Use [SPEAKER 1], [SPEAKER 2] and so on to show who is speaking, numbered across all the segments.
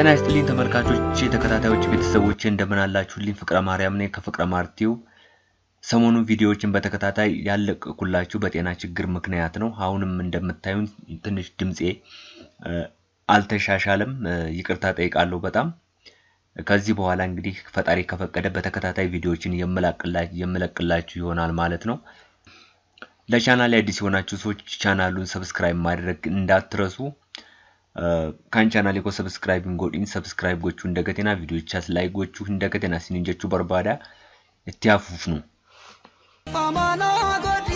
[SPEAKER 1] ጤና ይስጥልኝ ተመልካቾች ተከታታዮች ቤተሰቦች እንደምን አላችሁልኝ? ፍቅረ ማርያም ነኝ ከፍቅረ ማርቲው። ሰሞኑን ቪዲዮዎችን በተከታታይ ያለቀኩላችሁ በጤና ችግር ምክንያት ነው። አሁንም እንደምታዩን ትንሽ ድምጼ አልተሻሻለም፣ ይቅርታ ጠይቃለሁ በጣም። ከዚህ በኋላ እንግዲህ ፈጣሪ ከፈቀደ በተከታታይ ቪዲዮዎችን የምለቅላችሁ ይሆናል ማለት ነው። ለቻናሌ አዲስ የሆናችሁ ሰዎች ቻናሉን ሰብስክራይብ ማድረግ እንዳትረሱ። kan channel ko subscribing godin subscribe gochu እንደገተና ቪዲዮቻስ ላይ ጎቹ እንደገተና ሲንጀቹ በርባዳ እትያፉፍኑ ፋማና ጎዲ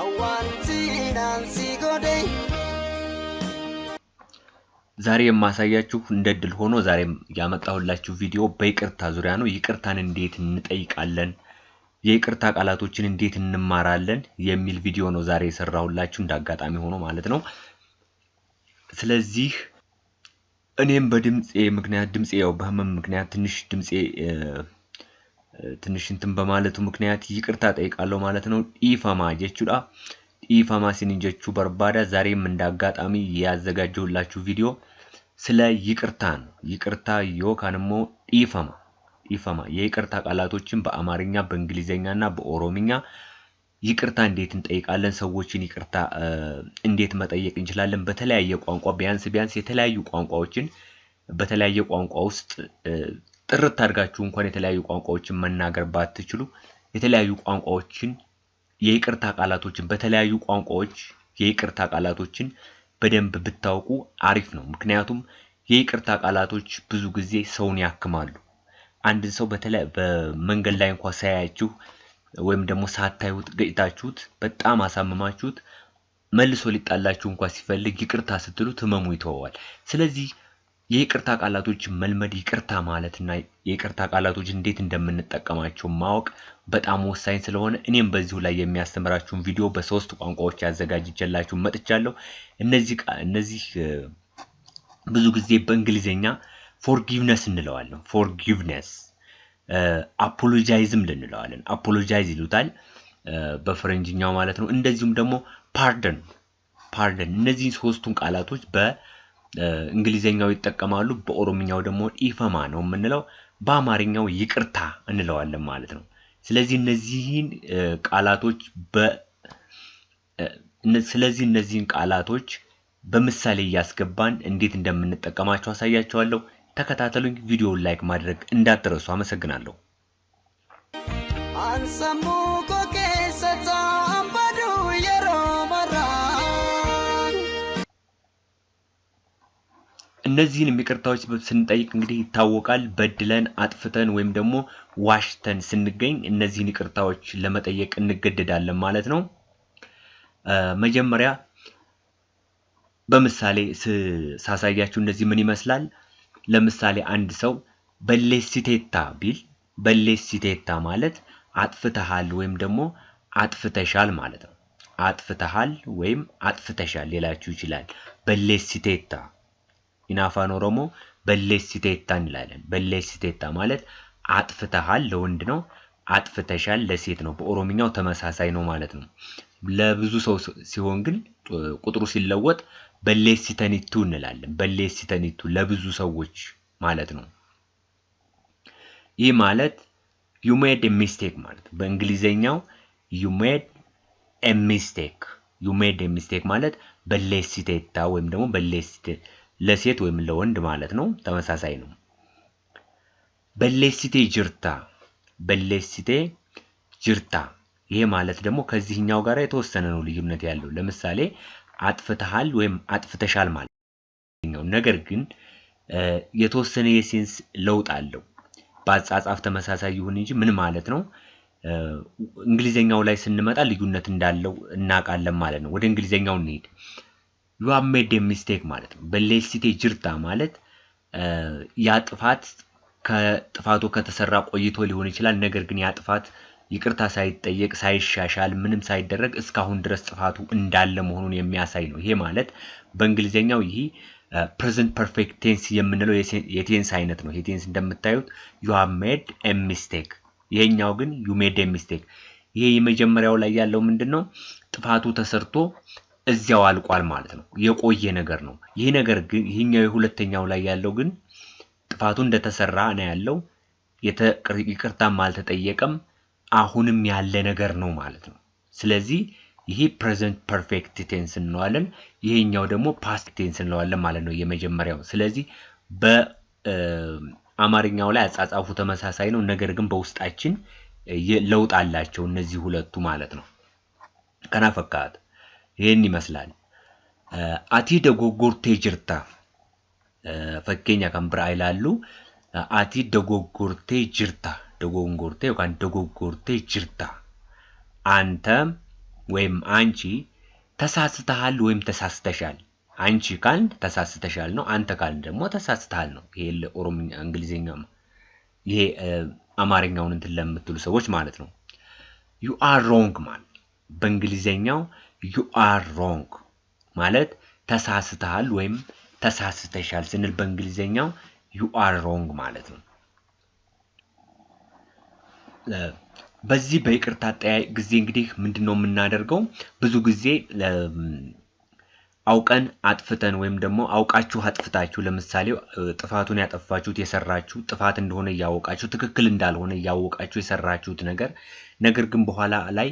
[SPEAKER 1] አዋንቲናንሲ ጎዲ ዛሬ የማሳያችሁ እንደድል ሆኖ ዛሬም ያመጣሁላችሁ ቪዲዮ በይቅርታ ዙሪያ ነው። ይቅርታን እንዴት እንጠይቃለን፣ የይቅርታ ቃላቶችን እንዴት እንማራለን የሚል ቪዲዮ ነው ዛሬ የሰራሁላችሁ እንዳጋጣሚ ሆኖ ማለት ነው። ስለዚህ እኔም በድምጼ ምክንያት ድምጼ ያው በህመም ምክንያት ትንሽ እንትን በማለቱ ምክንያት ይቅርታ ጠይቃለሁ ማለት ነው። ኢፋማ ጀቹዳ ኢፋማ ሲንጀቹ በርባዳ ዛሬም እንዳጋጣሚ ያዘጋጀሁላችሁ ቪዲዮ ስለ ይቅርታ ነው። ይቅርታ ዮካንሞ ኢፋማ የይቅርታ ቃላቶችን በአማርኛ በእንግሊዘኛና በኦሮሚኛ ይቅርታ እንዴት እንጠይቃለን፣ ሰዎችን ይቅርታ እንዴት መጠየቅ እንችላለን፣ በተለያየ ቋንቋ ቢያንስ የተለያዩ ቋንቋዎችን በተለያየ ቋንቋ ውስጥ ጥርት አድርጋችሁ እንኳን የተለያዩ ቋንቋዎችን መናገር ባትችሉ የተለያዩ ቋንቋዎችን የይቅርታ ቃላቶችን በተለያዩ ቋንቋዎች የይቅርታ ቃላቶችን በደንብ ብታውቁ አሪፍ ነው። ምክንያቱም የይቅርታ ቃላቶች ብዙ ጊዜ ሰውን ያክማሉ። አንድ ሰው በተለይ በመንገድ ላይ እንኳን ሳያያችሁ ወይም ደግሞ ሳታዩት ገይታችሁት በጣም አሳመማችሁት መልሶ ሊጣላችሁ እንኳን ሲፈልግ ይቅርታ ስትሉት ህመሙ ይተዋል። ስለዚህ የይቅርታ ቃላቶች መልመድ ይቅርታ ማለትና የይቅርታ ቃላቶች እንዴት እንደምንጠቀማቸው ማወቅ በጣም ወሳኝ ስለሆነ እኔም በዚሁ ላይ የሚያስተምራችሁን ቪዲዮ በሶስት ቋንቋዎች ያዘጋጅቼላችሁ መጥቻለሁ። እነዚህ ብዙ ጊዜ በእንግሊዘኛ forgiveness እንለዋለን። forgiveness apologizeም እንለዋለን። apologize ይሉታል በፍሬንጅኛው ማለት ነው። እንደዚሁም ደግሞ pardon እነዚህ ሶስቱን ቃላቶች በእንግሊዘኛው ይጠቀማሉ። በኦሮምኛው ደግሞ ኢፈማ ነው የምንለው፣ በአማርኛው ይቅርታ እንለዋለን ማለት ነው። ስለዚህ እነዚህን ቃላቶች በምሳሌ ያስገባን እንዴት እንደምንጠቀማቸው አሳያችኋለሁ። ተከታተሉኝ። ቪዲዮውን ላይክ ማድረግ እንዳትረሱ። አመሰግናለሁ። አንሰሙ ኮኬሰታ አምባዱ የሮማራ እነዚህን ይቅርታዎች ስንጠይቅ እንግዲህ ይታወቃል። በድለን አጥፍተን ወይም ደግሞ ዋሽተን ስንገኝ እነዚህን ይቅርታዎች ለመጠየቅ እንገደዳለን ማለት ነው። መጀመሪያ በምሳሌ ሳሳያችሁ እነዚህ ምን ይመስላል? ለምሳሌ አንድ ሰው በሌሲቴታ ቢል በሌሲቴታ ማለት አጥፍተሃል ወይም ደግሞ አጥፍተሻል ማለት ነው። አጥፍተሃል ወይም አጥፍተሻል ሊላችሁ ይችላል። በሌሲቴታ ኢናፋን ኦሮሞ በሌሲቴታ እንላለን። በሌሲቴታ ማለት አጥፍተሃል ለወንድ ነው፣ አጥፍተሻል ለሴት ነው። በኦሮምኛው ተመሳሳይ ነው ማለት ነው። ለብዙ ሰው ሲሆን ግን ቁጥሩ ሲለወጥ በሌሲተኒቱ እንላለን። በሌሲተኒቱ ለብዙ ሰዎች ማለት ነው። ይህ ማለት you made a mistake ማለት በእንግሊዘኛው you made a mistake ማለት በሌሲቴታ ወይም ደግሞ በሌሲቴ ለሴት ወይም ለወንድ ማለት ነው። ተመሳሳይ ነው። በሌሲቴ ጅርታ ይሄ ማለት ደግሞ ከዚህኛው ጋር የተወሰነ ነው ልዩነት ያለው። ለምሳሌ አጥፍተሃል ወይም አጥፍተሻል ማለት ነው። ነገር ግን የተወሰነ የሴንስ ለውጥ አለው። በአጻጻፍ ተመሳሳይ ይሁን እንጂ ምን ማለት ነው? እንግሊዘኛው ላይ ስንመጣ ልዩነት እንዳለው እናውቃለን ማለት ነው። ወደ እንግሊዘኛው እንሄድ። you have made a mistake ማለት ነው። በሌሲቴ ጅርታ ማለት ያጥፋት ከጥፋቱ ከተሰራ ቆይቶ ሊሆን ይችላል። ነገር ግን ያጥፋት ይቅርታ ሳይጠየቅ ሳይሻሻል ምንም ሳይደረግ እስካሁን ድረስ ጥፋቱ እንዳለ መሆኑን የሚያሳይ ነው። ይሄ ማለት በእንግሊዘኛው ይሄ present perfect tense የምንለው የቴንስ አይነት ነው። የቴንስ እንደምታዩት you have made a mistake፣ ይሄኛው ግን you made a mistake። ይሄ የመጀመሪያው ላይ ያለው ምንድነው? ጥፋቱ ተሰርቶ እዚያው አልቋል ማለት ነው የቆየ ነገር ነው ይሄ ነገር ግን ይሄኛው የሁለተኛው ላይ ያለው ግን ጥፋቱ እንደተሰራ ነው ያለው ይቅርታም አልተጠየቀም አሁንም ያለ ነገር ነው ማለት ነው ስለዚህ ይሄ present perfect tense እንለዋለን ይሄኛው ደግሞ past tense እንለዋለን ማለት ነው የመጀመሪያው ስለዚህ በአማርኛው ላይ አጻጻፉ ተመሳሳይ ነው ነገር ግን በውስጣችን ለውጥ አላቸው እነዚህ ሁለቱ ማለት ነው ከናፈካት ይሄን ይመስላል አቲ ደጎጎርቴ ጅርታ ፈከኛ ከምብራ ይላሉ አቲ ደጎጎርቴ ጅርታ ደጎንጎርቴ ወካን ደጎጎርቴ ጅርታ አንተ ወይም አንቺ ተሳስተሃል ወይም ተሳስተሻል አንቺ ካል ተሳስተሻል ነው አንተ ካል ደግሞ ተሳስተሃል ነው ይሄ ለኦሮምኛ እንግሊዘኛው ይሄ አማርኛውን እንትን ለምትሉ ሰዎች ማለት ነው you are wrong ማለት በእንግሊዘኛው you are wrong ማለት ተሳስተሃል ወይም ተሳስተሻል ስንል በእንግሊዘኛው you are wrong ማለት ነው በዚህ በይቅርታ ጊዜ እንግዲህ ምንድነው የምናደርገው ብዙ ጊዜ አውቀን አጥፍተን ወይም ደግሞ አውቃችሁ አጥፍታችሁ ለምሳሌ ጥፋቱን ያጠፋችሁት የሰራችሁ ጥፋት እንደሆነ ያወቃችሁ ትክክል እንዳልሆነ ያወቃችሁ የሰራችሁት ነገር ግን በኋላ ላይ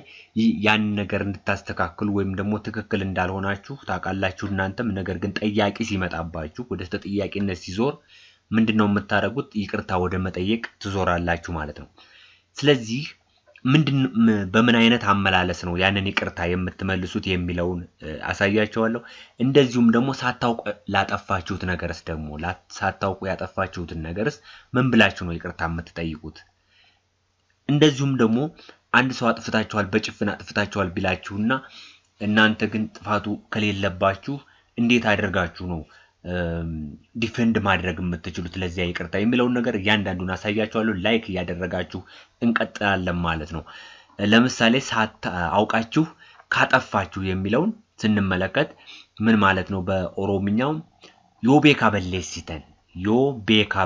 [SPEAKER 1] ያን ነገር እንድታስተካክሉ ወይም ደግሞ ትክክል እንዳልሆናችሁ ታውቃላችሁ እናንተም ነገር ግን ጠያቂ ሲመጣባችሁ ወደ ተጠያቂነት ሲዞር ምንድነው የምታደርጉት ይቅርታ ወደ መጠየቅ ትዞራላችሁ ማለት ነው ስለዚህ በምን አይነት አመላለስ ነው ያንን ይቅርታ የምትመልሱት የሚለውን አሳያችኋለሁ እንደዚሁም ደግሞ ሳታውቁ ላጠፋችሁት ነገርስ ደግሞ ሳታውቁ ያጠፋችሁትን ነገርስ ምን ብላችሁ ነው ይቅርታ የምትጠይቁት እንደዚሁም ደግሞ አንድ ሰው አጥፍታችኋል በጭፍን አጥፍታችኋል ቢላችሁና እናንተ ግን ጥፋቱ ከሌለባችሁ እንዴት አድርጋችሁ ነው ዲፌንድ ማድረግ የምትችሉት ለዚያ ይቅርታ የሚለውን ነገር ያንዳንዱን አሳያችኋለሁ ላይክ ያደረጋችሁ እንቀጥላለን ማለት ነው ለምሳሌ አውቃችሁ ካጠፋችሁ የሚለውን ስንመለከት ምን ማለት ነው በኦሮምኛው ዮቤካ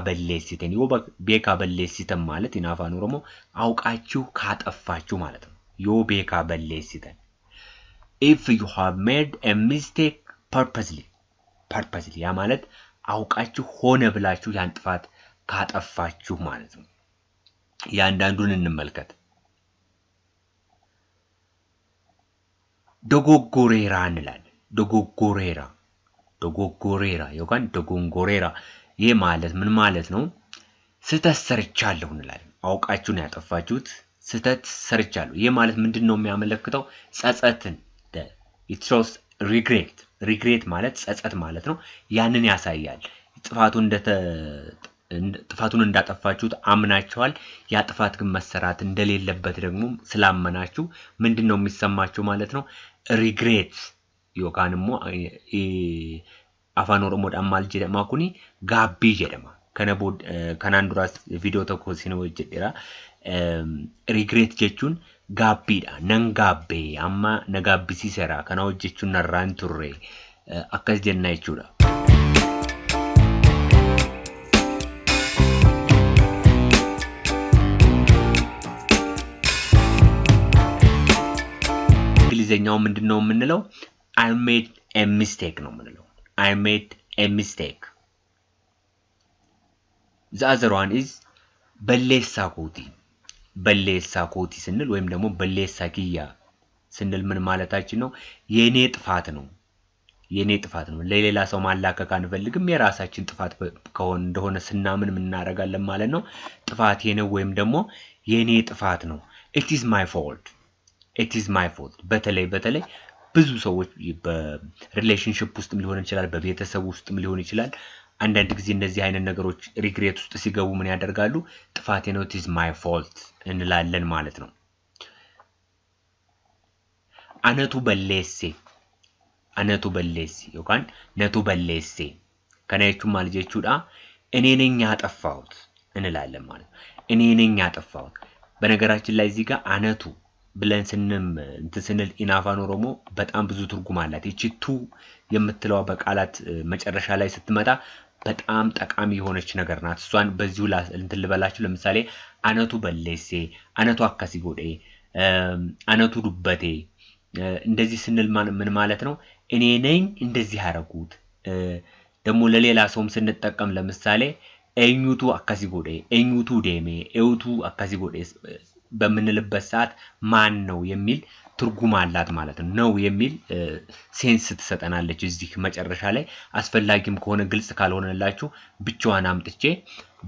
[SPEAKER 1] በሌሲተን ማለት ኢናፋን ኦሮሞ አውቃችሁ ካጠፋችሁ ማለት ነው ዮቤካ በሌሲተን if you have made a mistake purposely ያ ማለት አውቃችሁ ሆነ ብላችሁ ያን ጥፋት ካጠፋችሁ ማለት ነው ያንዳንዱን እንመልከት ዶጎጎሬራ እንላለን ዶጎጎሬራ ይወካን ዶጎንጎሬራ ይሄ ማለት ምን ማለት ነው ስተት ሰርቻለሁ እንላለን አውቃችሁ ነው ያጠፋችሁት ስተት ሰርቻለሁ ይሄ ማለት ምንድነው የሚያመለክተው ጸጸትን it shows regret ማለት ጸጸት ማለት ነው ያንን ያሳያል ጥፋቱን እንዳጠፋችሁት አምናችኋል ያ ጥፋት ግን መሰራት እንደሌለበት ደግሞ ስላመናችሁ ምንድነው የሚሰማችሁ ማለት ነው regret ዮካንሞ አፋን ኦሮሞ ዳማል ጀደማ ኩኒ ጋቢ ጀደማ ከናንዱራስ ቪዲዮ ተኮሲነ ወጀደራ regret jechuun gaabbiidha nan gaabbee amma na gaabbisiiseera kana hojjechuun narraan turre akkas jenna jechuudha እንግሊዘኛው ምንድነው የምንለው I made a mistake ነው የምንለው I made a mistake the other one is በሌሳ ኮቲ ስንል ወይም ደግሞ በሌሳ ኪያ ስንል ምን ማለታችን ነው የኔ ጥፋት ነው ለሌላ ሰው ማላከክ አንፈልግም የራሳችን ጥፋት እንደሆነ ስናምን ምን እናደርጋለን ማለት ነው ጥፋቴ ነው ወይም ደግሞ የኔ ጥፋት ነው it is my fault በተለይ ብዙ ሰዎች በሪሌሽንሺፕ ውስጥም ሊሆን ይችላል በቤተሰብ ውስጥም ሊሆን ይችላል አንዳንድ ጊዜ እንደዚህ አይነት ነገሮች ሪግሬት ውስጥ ሲገቡ ምን ያደርጋሉ ጥፋቴ ነው it is my fault እንላለን ማለት ነው አነቱ በሌሴ ዮካን ነቱ በሌሴ ከናይቹ ማልጀቹዳ እኔ ነኝ ያጠፋሁት እንላለን ማለት እኔ ነኝ ያጠፋሁት በነገራችን ላይ እዚህ ጋር አነቱ ብለን ስንል ኢናፋን ኦሮሞ በጣም ብዙ ትርጉም አላት እቺ ቱ የምትለው በቃላት መጨረሻ ላይ ስትመጣ በጣም ጠቃሚ የሆነች ነገር ናት እሷን በዚሁ እንትን ልበላችሁ ለምሳሌ አነቱ በሌሴ አነቱ አካሲ ጎዴ አነቱ ዱበቴ እንደዚህ ስንል ምን ማለት ነው እኔ ነኝ እንደዚህ ያረጉት ደግሞ ለሌላ ሰውም ስንጠቀም ለምሳሌ ኤኙቱ አካሲ ጎዴ ኤኙቱ ዴሜ ኤውቱ አካሲ ጎዴ በምንልበት ሰዓት ማን ነው የሚል ትርጉም አላት ማለት ነው የሚል ሴንስ ትሰጠናለች እዚህ መጨረሻ ላይ አስፈላጊም ከሆነ ግልጽ ካልሆነላችሁ ብቻዋን አምጥቼ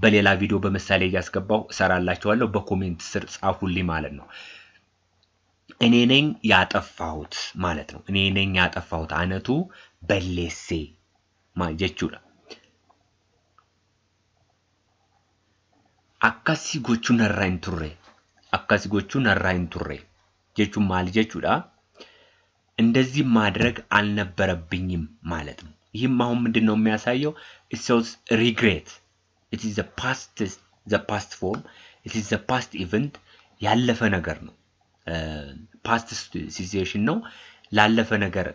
[SPEAKER 1] በሌላ ቪዲዮ በመሳሌ ያስገባው ሰራላችኋለሁ በኮሜንት ስር ጻፉልኝ ማለት ነው እኔ ነኝ ያጠፋሁት ማለት ነው እኔ ነኝ ያጠፋሁት አነቱ በሌሴ ማጀቹላ አካሲ ጎቹ ነራይን ቱሬ ጀቹ ማል ጀቹላ እንደዚህ ማድረግ አልነበረብኝም ማለት ነው ይህም አሁን ምንድነው የሚያሳየው it shows regret it is the past form it is the past event ያለፈ ነገር ነው past situation ነው ላለፈ ነገር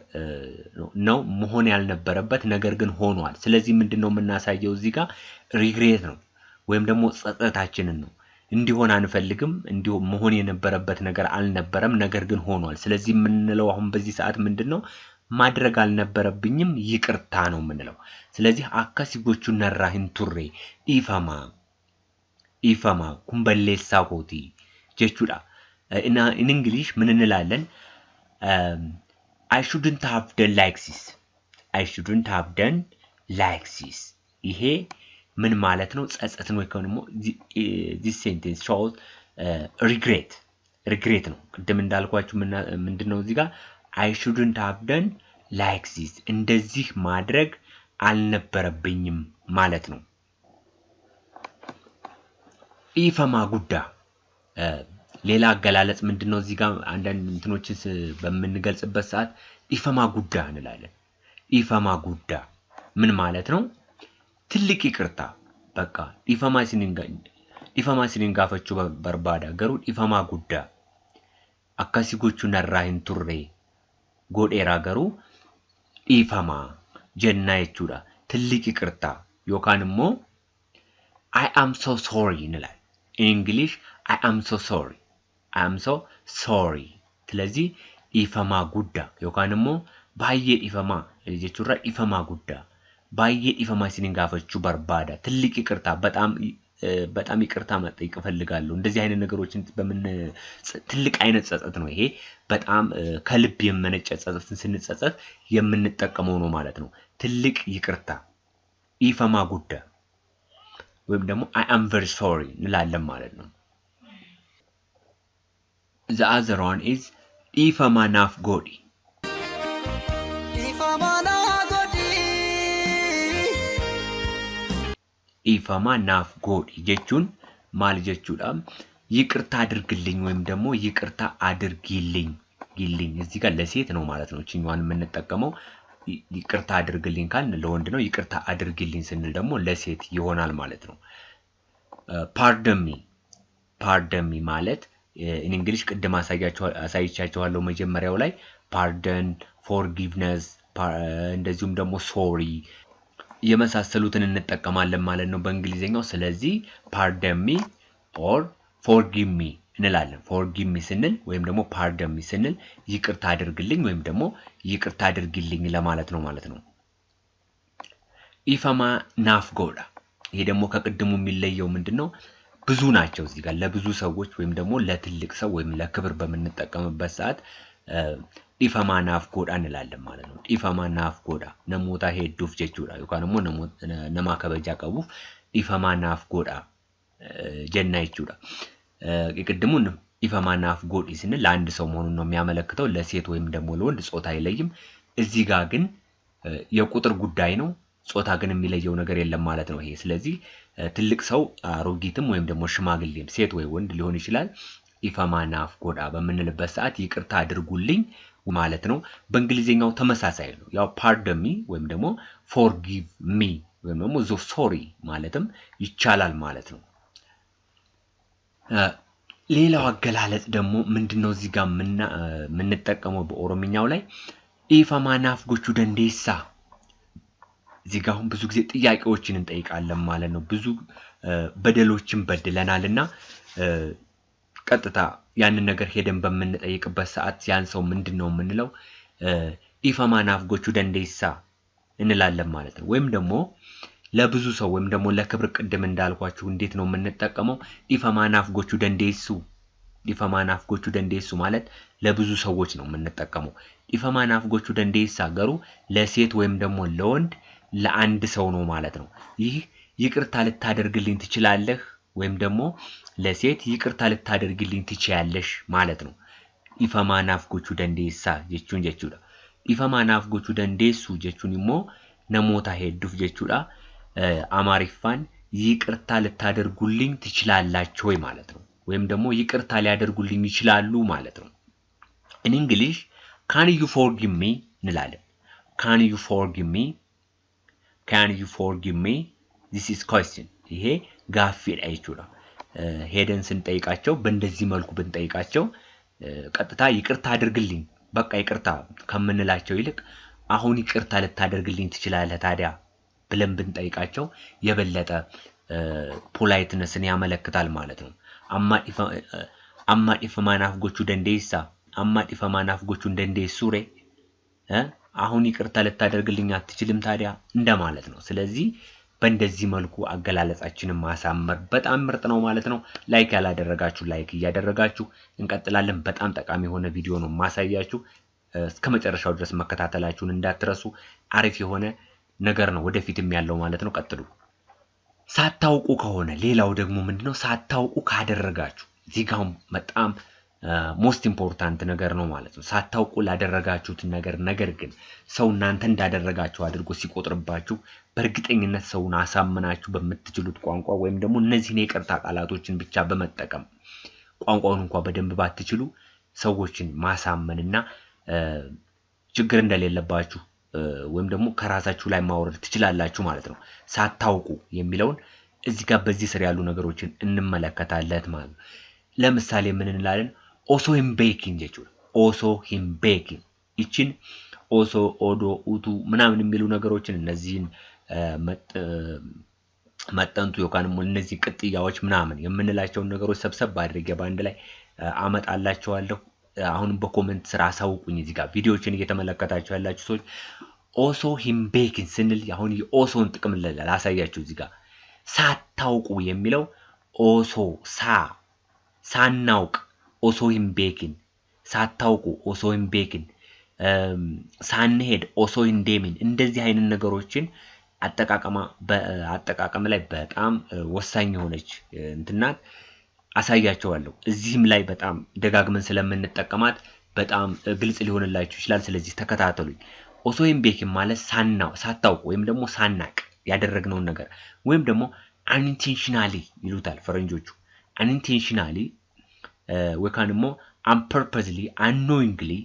[SPEAKER 1] ነው መሆን ያልነበረበት ነገር ግን ሆኗል ስለዚህ ምንድነው የምናሳየው እዚህ ጋር regret ነው ወይም ደግሞ ጸጸታችንን ነው እንዲሆን አንፈልግም እንዲሁ መሆን የነበረበት ነገር አልነበረም ነገር ግን ሆኗል ስለዚህ ምንለው አሁን በዚህ ሰዓት ምንድነው ማድረግ አልነበረብኝም ይቅርታ ነው ምንለው ስለዚህ አካሲጎቹ ነራህን ቱሬ ኢፋማ ኩምበሌሳ ኮቲ ጀቹዳ እና in English ምን እንላለን I shouldn't have done like this ይሄ ምን ማለት ነው ጸጸት ነው ኢኮኖሚ this sentence shows regret ነው ቅድም እንዳልኳችሁ ምንድነው እዚህ ጋር I shouldn't have done like this እንደዚህ ማድረግ አልነበረብኝም ማለት ነው ኢፈማ ጉዳ ሌላ አገላለጽ ምንድነው እዚህ ጋር አንዳንድ እንትኖችን በመንገልጽበት ሰዓት ኢፈማ ጉዳ እንላለን ኢፈማ ጉዳ ምን ማለት ነው ትልቅ ይቅርታ በቃ ኢፈማ ሲንጋፈቹ በርባዳ ገሩ ኢፈማ ጉዳ አካሲጎቹ ነራይን ቱሬ ጎዴራ ገሩ ኢፈማ ጀናይቹዳ ትልቅ ይቅርታ ዮካንሞ I am so sorry እንላለን in English I am so sorry ስለዚህ ኢፈማ ጉዳ ዮካንሞ ባየ ኢፈማ ጀቹራ ኢፈማ ጉዳ ባየ ኢፈማ ሲንጋፈቹ በርባዳ ትልቅ ይቅርታ በጣም ይቅርታ መጠየቅ ፈልጋለሁ እንደዚህ አይነት ነገሮችን በምን ትልቅ አይነት ጸጸት ነው ይሄ በጣም ከልብ የመነጨ ጸጸትን ስንጸጸት የምንጠቀመው ነው ማለት ነው ትልቅ ይቅርታ ኢፈማ ጉዳ ወይም ደግሞ I am very sorry እንላለን ማለት ነው the other one is ኢፈማ ናፍ ጎዲ ኢፈማ ናፍ ጎዲ ጀቹን ማል ጀቹዳ ይቅርታ አድርግልኝ ወይም ደግሞ ይቅርታ አድርጊልኝ እዚህ ጋር ለሴት ነው ማለት ነው እቺኛውን የምንጠቀመው ይቅርታ አድርግልኝ ካልን ለወንድ ነው ይቅርታ አድርጊልኝ ስንል ደግሞ ለሴት ይሆናል ማለት ነው pardon me ማለት in English ቅድም አሳይቻችኋለሁ መጀመሪያው ላይ pardon forgiveness እንደዚሁም ደግሞ sorry የመሳሰሉትን እንጠቀማለን ማለት ነው በእንግሊዘኛው ስለዚህ pardon me or forgive me እንላለን forgive me ስንል ወይም ደግሞ pardon me ስንል ይቅርታ አድርግልኝ ወይም ደግሞ ይቅርታ አድርግልኝ ለማለት ነው ማለት ነው ኢፈማ ናፍ ጎዳ ይሄ ደግሞ ከቅድሙ የሚለየው ምንድነው ብዙ ናቸው እዚህ ጋር ለብዙ ሰዎች ወይም ደግሞ ለትልቅ ሰው ወይም ለክብር በመንጠቀምበት ሰዓት ኢፈማ ናፍ ጎዳ እንላለን ማለት ነው ኢፈማ ናፍ ጎዳ ነሞታ ሄዱፍ ጀቹራ ይካንሞ ነማ ከበጃ ቀቡፍ ኢፈማ ናፍ ጎዳ ጀናይቹራ ይቅድሙን ኢፈማ ናፍ ጎዲ ስንል ለአንድ ሰው መሆኑን ነው የሚያመለክተው ለሴት ወይም ደግሞ ለወንድ ጾታ አይለይም እዚህ ጋር ግን የቁጥር ጉዳይ ነው ጾታ ግን የሚለየው ነገር የለም ማለት ነው ይሄ ስለዚህ ትልቅ ሰው አሮጊትም ወይም ደግሞ ሽማግሌም ሴት ወይ ወንድ ሊሆን ይችላል ኢፈማ ናፍ ጎዳ በመንልበት ሰዓት ይቅርታ አድርጉልኝ ማለት ነው በእንግሊዘኛው ተመሳሳይ ነው ያው pardon me ወይም ደግሞ forgive me ወይም ደግሞ sorry ማለትም ይቻላል ማለት ነው ሌላው አገላለጽ ደግሞ ምንድነው እዚህ ጋር ምንጠቀመው በኦሮምኛው ላይ ኢፈማ ናፍ ጎቹ ደንዴሳ እዚህ ጋር ብዙ ጊዜ ጥያቄዎችን እንጠይቃለን ማለት ነው ብዙ በደሎችን በድለናልና ቀጥታ ያንን ነገር ሄደን በመንጠይቅበት ሰዓት ያን ሰው ምንድነው ምንለው ኢፈማ ናፍጎቹ ደንዴሳ እንላለን ማለት ነው። ወይም ደግሞ ለብዙ ሰው ወይም ደግሞ ለክብር ቅድም እንዳልኳችሁ እንዴት ነው የምንጠቀመው? ኢፈማ ናፍጎቹ ደንዴሱ ኢፈማ ናፍጎቹ ደንዴሱ ማለት ለብዙ ሰዎች ነው የምንጠቀመው። ኢፈማ ናፍጎቹ ደንዴሳ ገሩ ለሴት ወይም ደግሞ ለወንድ ለአንድ ሰው ነው ማለት ነው። ይህ ይቅርታ ልታደርግልኝ ትችላለህ ወይም ደግሞ ለሴት ይቅርታ ልታደርግልኝ ትችያለሽ ማለት ነው። ኢፈማ ናፍጎቹ ደንዴሳ jechuun jechuudha. Ifama naafgochuu dandeessu jechuun immoo namoota hedduuf jechuudha. አማሪፋን ይቅርታ ልታደርጉልኝ ትችላላችሁ ወይ ማለት ነው። ወይም ደግሞ ይቅርታ ሊያደርጉልኝ ይችላሉ ማለት ነው። In English, can you forgive me እንላለን. Can you forgive me? Can you forgive me? This is question. ይሄ ጋፊ አይቹላ ሄደን ስንጠይቃቸው በእንደዚህ መልኩ ብንጠይቃቸው ቀጥታ ይቅርታ አድርግልኝ በቃ ይቅርታ ከምንላቸው ይልቅ አሁን ይቅርታ ልታደርግልኝ ትችላለህ ታዲያ ብለን ብንጠይቃቸው የበለጠ ፖላይትነስን ያመለክታል ማለት ነው። አማ ኢፈማ ናፍጎቹ ደንዴሳ አማ ኢፈማ ናፍጎቹ ደንዴሱሬ አሁን ይቅርታ ልታደርግልኝ አትችልም ታዲያ እንደማለት ነው። ስለዚህ በእንደዚህ መልኩ አገላለጻችንን ማሳመር በጣም ምርጥ ነው ማለት ነው። ላይክ ያላደረጋችሁ ላይክ እያደረጋችሁ እንቀጥላለን። በጣም ጠቃሚ የሆነ ቪዲዮ ነው ማሳያችሁ። እስከመጨረሻው ድረስ መከታተላችሁን እንዳትረሱ። አሪፍ የሆነ ነገር ነው ወደፊትም ያለው ማለት ነው። ቀጥሉ። ሳታውቁ ከሆነ ሌላው ደግሞ ምንድነው ሳታውቁ ካደረጋችሁ እዚህ ጋር በጣም ሞስት ኢምፖርታንት ነገር ነው ማለት ነው። ሳታውቁ ላደረጋችሁት ነገር ግን ሰው እናንተ እንዳደረጋችሁ አድርጎ ሲቆጥርባችሁ በእርግጠኝነት ሰውን አሳምናችሁ በመትችሉት ቋንቋ ወይም ደግሞ እነዚህን የይቅርታ ቃላቶችን ብቻ በመጠቀም ቋንቋውን እንኳን በደንብ ባትችሉ ሰዎችን ማሳመንና ችግር እንደሌለባችሁ ወይም ደግሞ ከራሳችሁ ላይ ማውረድ ትችላላችሁ ማለት ነው። ሳታውቁ የሚለውን እዚህ ጋር በዚህ ስር ያሉ ነገሮችን እንመለከታለን ማለት ነው። ለምሳሌ ምን እንላለን? ኦሶ ሂም ቤኪንግ ጀቹ ኦሶ ሂም ቤኪንግ ይችን ኦሶ ኦዶ ኡቱ ምናምን የሚሉ ነገሮችን እነዚህን መጠንቱ የካንም እነዚህ ቅጥያዎች ምናምን የምንላቸው ነገሮች ሰብሰብ አድርጌ ባንድ ላይ አመጣላችኋለሁ። አሁን በኮሜንት ስራ አሳውቁኝ። እዚህ ጋር ቪዲዮዎችን እየተመለከታችሁ ያላችሁ ሰዎች ኦሶ ሂም ቤኪንግ ስንል አሁን የኦሶን ጥቅም ላሳያችሁ። እዚህ ጋር ሳታውቁ የሚለው ኦሶ ሳናውቅ ኦሶ ሂም ቤኪንግ ሳታውቁ ኦሶ ሂም ቤኪንግ ሳንሄድ ኦሶ ሂም ዴሚን እንደዚህ አይነት ነገሮችን አጠቃቀም ላይ በጣም ወሳኝ የሆነች እንትናት አሳያቸዋለሁ። እዚህም ላይ በጣም ደጋግመን ስለምንጠቀማት በጣም ግልጽ ሊሆንላችሁ ይችላል። ስለዚህ ተከታተሉኝ። ኦሶ ሂም ቤኪንግ ማለት ሳታውቁ ወይም ደግሞ ሳናቅ ያደረግነው ነገር ወይም ደግሞ unintentionally ይሉታል ፈረንጆቹ። unintentionally ወይ ካንሞ unpurposely unknowingly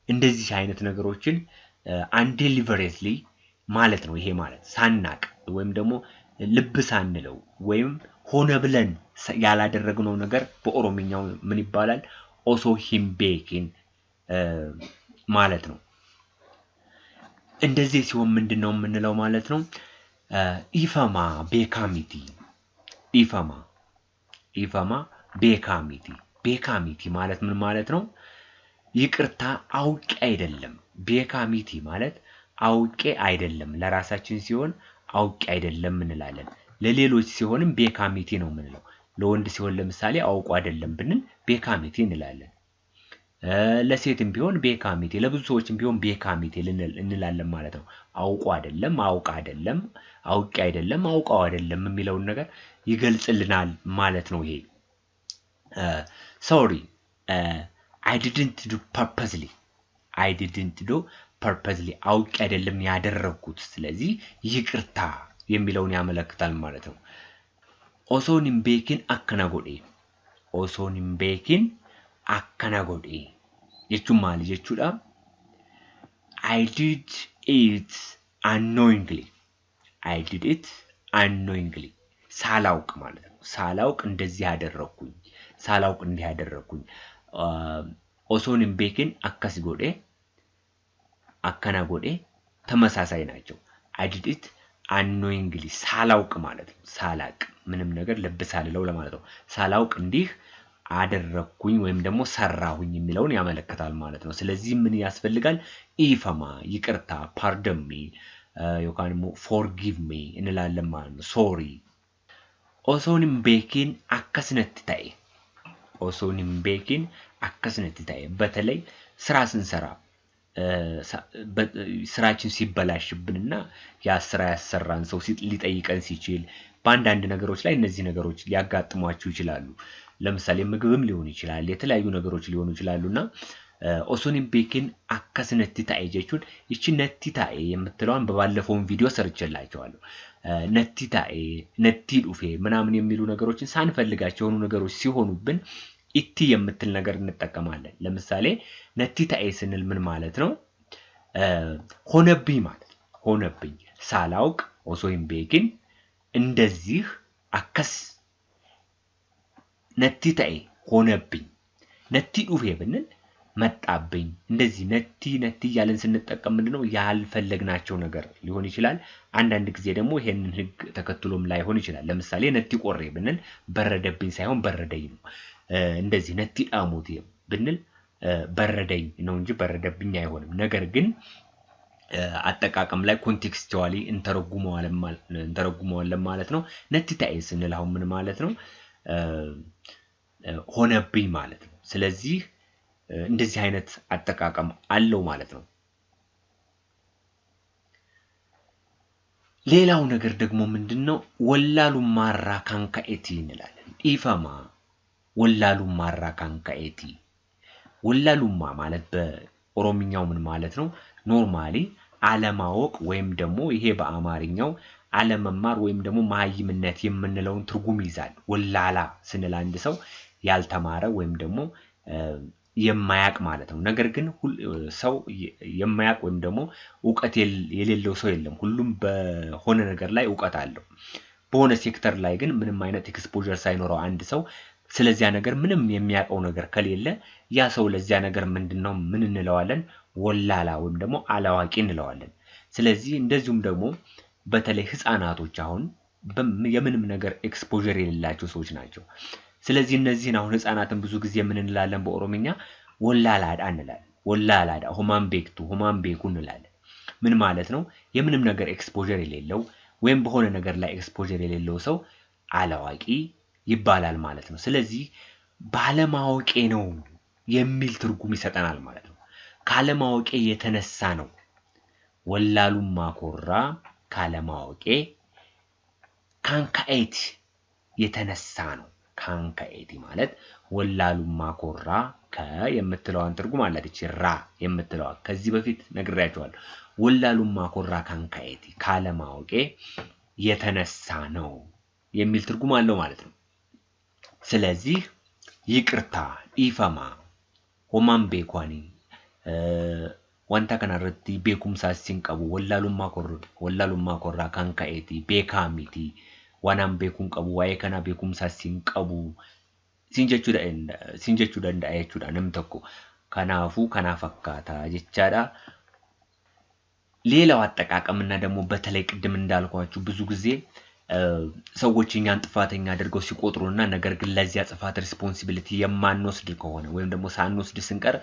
[SPEAKER 1] እንደዚህ አይነት ነገሮችን undeliberately ማለት ነው። ይሄ ማለት ሳናቅ ወይም ደግሞ ልብ ሳንለው ወይም ሆነ ብለን ያላደረግነው ነገር በኦሮምኛው ምን ይባላል? ኦሶ ሂም ቤኪንግ ማለት ነው። እንደዚህ ሲሆን ምንድነው የምንለው ማለት ነው? ኢፈማ ቤካሚቲ ኢፈማ ቤካሚቲ ማለት ምን ማለት ነው? ይቅርታ አውቄ አይደለም። ቤካሚቲ ማለት አውቄ አይደለም። ለራሳችን ሲሆን አውቄ አይደለም እንላለን። ለሌሎች ሲሆንም ቤካሚቲ ነው የምንለው። ለወንድ ሲሆን ለምሳሌ አውቆ አይደለም ብንል ቤካሚቲ እንላለን። ለሴትም ቢሆን ቤካሚቲ፣ ለብዙ ሰዎችም ቢሆን ቤካሚቲ እንላለን ማለት ነው። አውቆ አይደለም፣ አውቃ አይደለም፣ አውቄ አይደለም፣ አውቃው አይደለም የሚለውን ነገር ይገልጽልናል ማለት ነው። ይሄ sorry I didn't do purposely አውቄ አይደለም ያደረኩት። ስለዚህ ይቅርታ የሚለውን ያመለክታል ማለት ነው። ኦሶን ሂም ቤኪን akkana godhe jechuun maali jechuudha? I did it unknowingly ሳላውቅ ማለት ነው። ሳላውቅ እንደዚህ ያደረኩኝ ኦሶን ሂም ቤኪን akkana godhe ተመሳሳይ ናቸው። I did it unknowingly ሳላውቅ ማለት ነው። ሳላቅ ምንም ነገር ልብ ሳልለው ለማለት ነው። ሳላውቅ እንዲህ አደረኩኝ ወይም ደግሞ ሰራሁኝ የሚለውን ያመለክታል ማለት ነው ስለዚህ ምን ያስፈልጋል ኢፈማ ይቅርታ pardon me ዮካንሞ forgive me እንላለን ማለት ነው sorry ኦሶንም ቤኪን አከስነት ታይ ኦሶንም ቤኪን አከስነት ታይ በተለይ ስራ ስንሰራ ስራችን ሲበላሽብንና ያ ስራ ያሰራን ሰው ሊጠይቀን ሲችል በአንዳንድ ነገሮች ላይ እነዚህ ነገሮች ሊያጋጥሟችሁ ይችላሉ ለምሳሌ ምግብም ሊሆን ይችላል የተለያዩ ነገሮች ሊሆኑ ይችላሉና ኦሶንም ቤኪን አከስነት ታይ ጀቹን እቺ ነቲ ታይ የምትለዋን በባለፈው ቪዲዮ ሰርቼላችኋለሁ ነቲ ታይ ነቲ ዱፌ ምናምን የሚሉ ነገሮችን ሳንፈልጋቸው ሆኑ ነገሮች ሲሆኑብን ኢቲ የምትል ነገር እንጠቀማለን ለምሳሌ ነቲ ታይ ስንል ምን ማለት ነው ሆነብኝ ማለት ሆነብኝ ሳላውቅ ኦሶንም ቤኪን እንደዚህ አከስ ነቲ ታይ ሆነብኝ ነቲ ዱፌ ብንል መጣብኝ እንደዚህ ነቲ ያለን ስንጠቀም ምንድነው ያልፈለግናቸው ነገር ሊሆን ይችላል አንዳንድ ጊዜ ደግሞ ይሄንን ህግ ተከትሎም ላይሆን ይችላል ለምሳሌ ነቲ ቆሬ ብንል በረደብኝ ሳይሆን በረደኝ ነው እንደዚህ ነቲ ዳሞት ብንል በረደኝ ነው እንጂ በረደብኝ አይሆንም ነገር ግን አጠቃቀም ላይ ኮንቴክስቹዋሊ እንተረጉመዋለን ማለት ነው ነቲ ታይ ስንል አሁን ምን ማለት ነው ሆነብኝ ማለት ነው ስለዚህ እንደዚህ አይነት አጠቃቀም አለው ማለት ነው ሌላው ነገር ደግሞ ምንድነው ወላሉ ማራ ካንካኤቲ እንላለን ኢፈማ ወላሉ ማራ ካንካኤቲ ወላሉማ ማለት በኦሮምኛው ምን ማለት ነው ኖርማሊ አለማወቅ ወይም ደግሞ ይሄ በአማርኛው አለመማር ወይም ደግሞ ማይምነት የምንለውን ትርጉም ይዛል ወላላ ስንል አንድ ሰው ያልተማረ ወይም ደግሞ የማያቅ ማለት ነው ነገር ግን ሰው የማያቅ ወይም ደግሞ ዕውቀት የሌለው ሰው የለም ሁሉም በሆነ ነገር ላይ ዕውቀት አለው በሆነ ሴክተር ላይ ግን ምንም አይነት ኤክስፖዠር ሳይኖረው አንድ ሰው ስለዚያ ነገር ምንም የሚያቀው ነገር ከሌለ ያ ሰው ለዚያ ነገር ምንድነው ምን እንለዋለን ወላላ ወይም ደግሞ አላዋቂ እንለዋለን ስለዚህ እንደዚሁም ደግሞ በተለይ ህፃናቶች አሁን የምንም ነገር ኤክስፖዠር የሌላቸው ሰዎች ናቸው ስለዚህ እነዚህን አሁን ህፃናትን ብዙ ጊዜ ምን እንላለን በኦሮምኛ ወላላዳ እንላለን ወላላዳ ሁማን ቤኩ እንላለን ምን ማለት ነው የምንም ነገር ኤክስፖዠር የሌለው ወይም በሆነ ነገር ላይ ኤክስፖዠር የሌለው ሰው አላዋቂ ይባላል ማለት ነው ስለዚህ ባለማወቄ ነው የሚል ትርጉም ይሰጠናል ማለት ነው ካለማወቄ የተነሳ ነው ወላሉማ ኮራ ካለማወቄ ካንካኤት የተነሳ ነው ካንካኤቲ ማለት ወላሉማ ኮራ የምትለዋን ትርጉም አለች ራ የምትለዋ ከዚህ በፊት ነግሬያችኋለሁ ወላሉማ ኮራ ካንካኤቲ ካለማወቄ የተነሳ ነው የሚል ትርጉም አለው ማለት ነው ስለዚህ ይቅርታ ኢፈማ ሆማን ቤኳኒ ወንታ ከናረቲ ቤኩምሳ ሲንቀቡ ወላሉማ ኮራ ካንካኤቲ ቤካሚቲ ዋናም ቤኩን ቀቡ ዋይ ከና ቤኩምሳ ሲንቀቡ ሲንጀቹ ደንዳየቹዳ ነምተኮ ከናፉ ከናፈካታ ጀቻዳ ሌላው አጠቃቀምና ደግሞ በተለይ ቅድም እንዳልኳችሁ ብዙ ጊዜ ሰዎች እኛን ጥፋተኛ አድርገው ሲቆጥሩና ነገር ግን ለዚያ ጥፋት ሪስፖንሲቢሊቲ የማንወስድ ከሆነ ወይም ደግሞ ሳንወስድ ስንቀር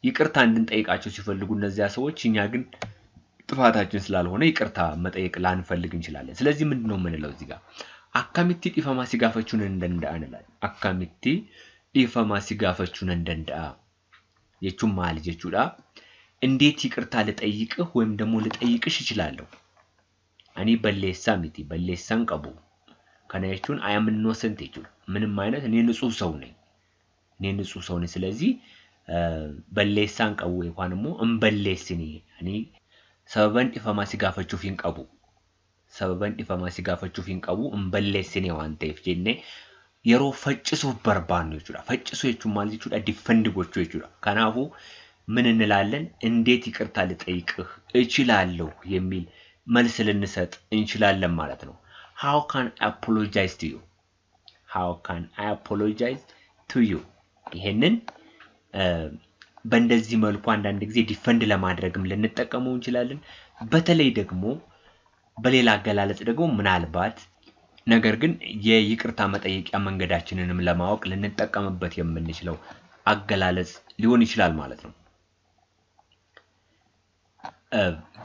[SPEAKER 1] ይቅርታ እንድንጠይቃቸው ሲፈልጉ እነዚያ ሰዎች እኛ ግን ጥፋታችን ስላልሆነ ይቅርታ መጠየቅ ላንፈልግ እንችላለን ስለዚህ ምንድነው የምንለው እዚህ ጋር አካሚቲ ዲፈማ ሲጋፈቹን እንደንዳ እንላለን አካሚቲ ዲፈማ ሲጋፈቹን እንደንዳ የቹም ማለት የቹዳ እንዴት ይቅርታ ልጠይቅህ ወይም ደግሞ ልጠይቅሽ ይችላልው አኒ በሌሳ ሚቲ በሌሳን ቀቡ ከነየቹን አያም ኢኖሰንት ይችላል ምንም አይነት እኔ ንጹህ ሰው ነኝ ስለዚህ በሌሳን ቀቡ እንኳንሞ እንበሌስኒ አኒ ሰበበን ዲፈማ ሲጋፈቹ ፊንቀቡ እንበሌስኒ ዋንቴፍ ጀኔ የሮ ፈጭሱ በርባን ነው ይችላል ፈጭሱ የቹም ማለት ይችላል ዲፈንድ ጎቹ ይችላል ከናፉ ምን እንላለን እንዴት ይቅርታ ልጠይቅህ እችላለሁ የሚል መልስ ልንሰጥ እንችላለን ማለት ነው how can I apologize to you ይሄንን በእንደዚህ መልኩ አንዳንድ ጊዜ ዲፈንድ ለማድረግም ልንጠቀመው እንችላለን በተለይ ደግሞ በሌላ አገላለጽ ደግሞ ምናልባት ነገር ግን የይቅርታ መጠየቂያ መንገዳችንንም ለማወቅ ልንጠቀምበት የምንችለው አገላለጽ ሊሆን ይችላል ማለት ነው።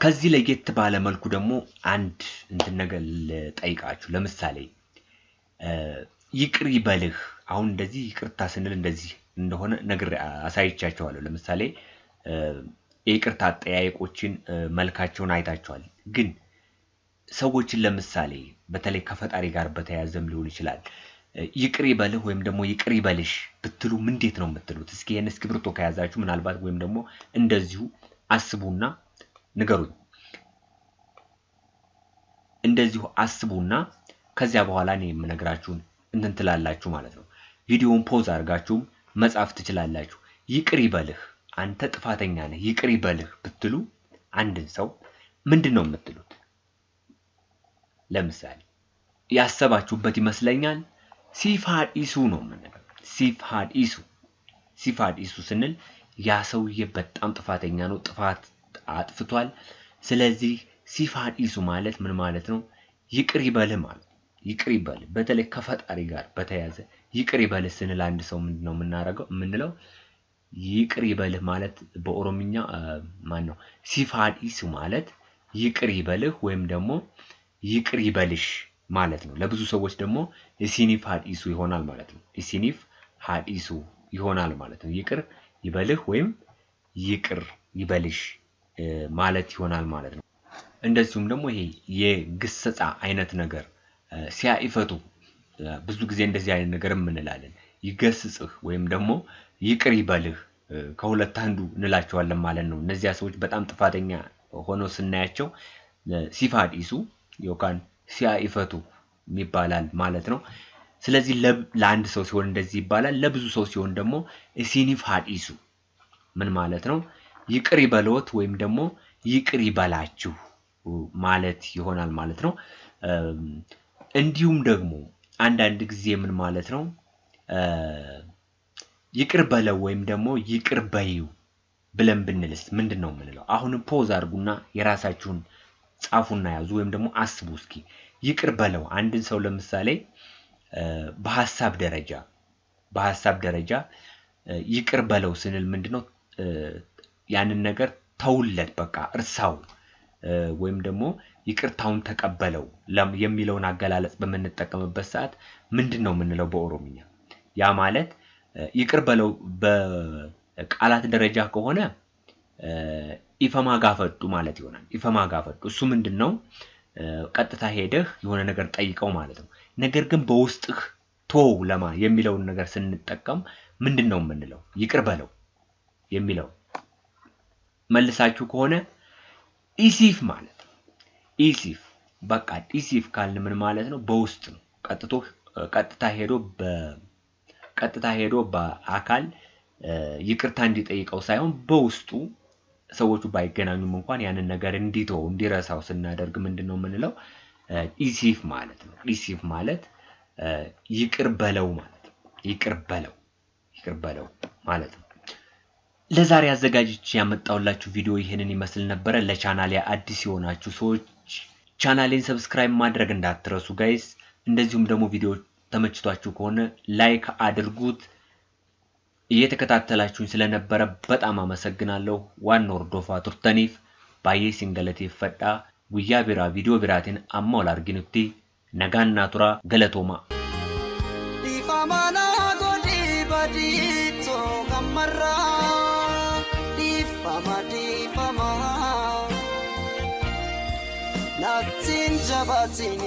[SPEAKER 1] ከዚህ ለየት ባለ መልኩ ደግሞ አንድ ነገር ልጠይቃችሁ። ለምሳሌ ይቅር ይበልህ። አሁን እንደዚህ ይቅርታ ስንል እንደዚህ እንደሆነ ነገር አሳይቻችኋለሁ። ለምሳሌ የይቅርታ አጠያየቆችን መልካቸውን አይታችኋል። ግን ሰዎችን ለምሳሌ በተለይ ከፈጣሪ ጋር በተያያዘም ሊሆን ይችላል ይቅር ይበልህ ወይም ደግሞ ይቅር ይበልሽ ብትሉ እንዴት ነው የምትሉት? እስኪ ይሄን እስክሪብቶ ከያዛችሁ ምናልባት ወይም ደግሞ እንደዚሁ አስቡና ንገሩኝ። እንደዚሁ አስቡና ከዚያ በኋላ እኔ የምነግራችሁን ትላላችሁ ማለት ነው። ቪዲዮውን ፖዝ አድርጋችሁ መጻፍ ትችላላችሁ። ይቅር ይበልህ፣ አንተ ጥፋተኛ ነህ፣ ይቅር ይበልህ ብትሉ አንድን ሰው ምንድነው የምትሉት? ለምሳሌ ያሰባችሁበት ይመስለኛል። ሲፋድ ኢሱ ነው የምንለው። ሲፋድ ኢሱ። ሲፋድ ኢሱ ስንል ያ ሰውዬ በጣም ጥፋተኛ ነው፣ ጥፋት አጥፍቷል። ስለዚህ ሲፋድ ኢሱ ማለት ምን ማለት ነው? ይቅር ይበልህ ማለት። ይቅር ይበልህ በተለይ ከፈጣሪ ጋር በተያያዘ ይቅር ይበልህ ስንል አንድ ሰው ምንድነው የምንለው? ይቅር ይበልህ ማለት በኦሮምኛ ማን ነው? ሲፋድ ኢሱ ማለት ይቅር ይበልህ ወይም ደግሞ ይቅር ይበልሽ ማለት ነው። ለብዙ ሰዎች ደግሞ ኢሲኒፍ ሃድ ኢሱ ይሆናል ማለት ነው። ኢሲኒፍ ሃድ ኢሱ ይሆናል ማለት ነው። ይቅር ይበልህ ወይም ይቅር ይበልሽ ማለት ይሆናል ማለት ነው። እንደዚሁም ደግሞ ይሄ የግሰጻ አይነት ነገር ሲያይፈቱ ብዙ ጊዜ እንደዚህ አይነት ነገር እንላለን። ይገስጽህ ወይም ደግሞ ይቅር ይበልህ ከሁለት አንዱ እንላቸዋለን ማለት ነው። እነዚያ ሰዎች በጣም ጥፋተኛ ሆነው ስናያቸው ሲፋድ ኢሱ ዮካን ሲያይፈቱ ይባላል ማለት ነው። ስለዚህ ለአንድ ሰው ሲሆን እንደዚህ ይባላል። ለብዙ ሰው ሲሆን ደግሞ ኢሲኒፍ ሃድ ኢሱ ምን ማለት ነው? ይቅር ይበልዎት ወይም ደግሞ ይቅር ይበላችሁ ማለት ይሆናል ማለት ነው። እንዲሁም ደግሞ አንዳንድ ጊዜ ምን ማለት ነው? ይቅር በለው ወይም ደግሞ ይቅር በይው ብለን ብንልስ ምንድነው የምንለው? አሁንም ፖዝ አድርጉና የራሳችሁን ጻፉና ያዙ ወይም ደግሞ አስቡ እስኪ። ይቅር በለው አንድን ሰው ለምሳሌ በሐሳብ ደረጃ ይቅር በለው ስንል ምንድነው? ያንን ነገር ተውለት በቃ እርሳው ወይም ደግሞ ይቅርታውን ተቀበለው የሚለውን አገላለጽ በመንጠቀምበት ሰዓት ምንድነው የምንለው በኦሮምኛ? ያ ማለት ይቅር በለው በቃላት ደረጃ ከሆነ ኢፈማ ጋፈጡ ማለት ይሆናል። ኢፈማ ጋፈጡ እሱ ምንድነው? ቀጥታ ሄደህ የሆነ ነገር ጠይቀው ማለት ነው። ነገር ግን በውስጥህ ተው የሚለውን ነገር ስንጠቀም ምንድነው የምንለው? ይቅር በለው የሚለው መልሳችሁ ከሆነ ኢሲፍ ማለት ነው። ኢሲፍ በቃ ኢሲፍ ካልን ምን ማለት ነው? በውስጥ ነው። ቀጥታ ሄዶ በአካል ይቅርታ እንዲጠይቀው ሳይሆን በውስጡ ሰዎቹ ባይገናኙም እንኳን ያንን ነገር እንዲረሳው ስናደርግ ምንድነው የምንለው? ኢሲፍ ማለት ነው። ኢሲፍ ማለት ይቅር በለው ማለት ነው። ይቅር በለው ማለት ነው። ለዛሬ አዘጋጅቼ ያመጣሁላችሁ ቪዲዮ ይሄንን ይመስል ነበር። ለቻናሌ አዲስ የሆናችሁ ሰዎች ቻናሌን ሰብስክራይብ ማድረግ እንዳትረሱ ጋይስ። እንደዚሁም ደግሞ ቪዲዮ ተመችቷችሁ ከሆነ ላይክ አድርጉት። እየተከታተላችሁኝ ስለነበረ በጣም አመሰግናለሁ። ዋን ወርዶፋ ቱርተኒፍ ባዬ ሲንገለቴ ፈጣ ጉያ ቢራ ቪዲዮ ቢራቴን አማውል አርጊኑቲ ነጋና ቱራ ገለቶማ ዲፋማና ጎዲ ባዲቶ ከመራ ዲፋማ ናቲን ጃባቲኒ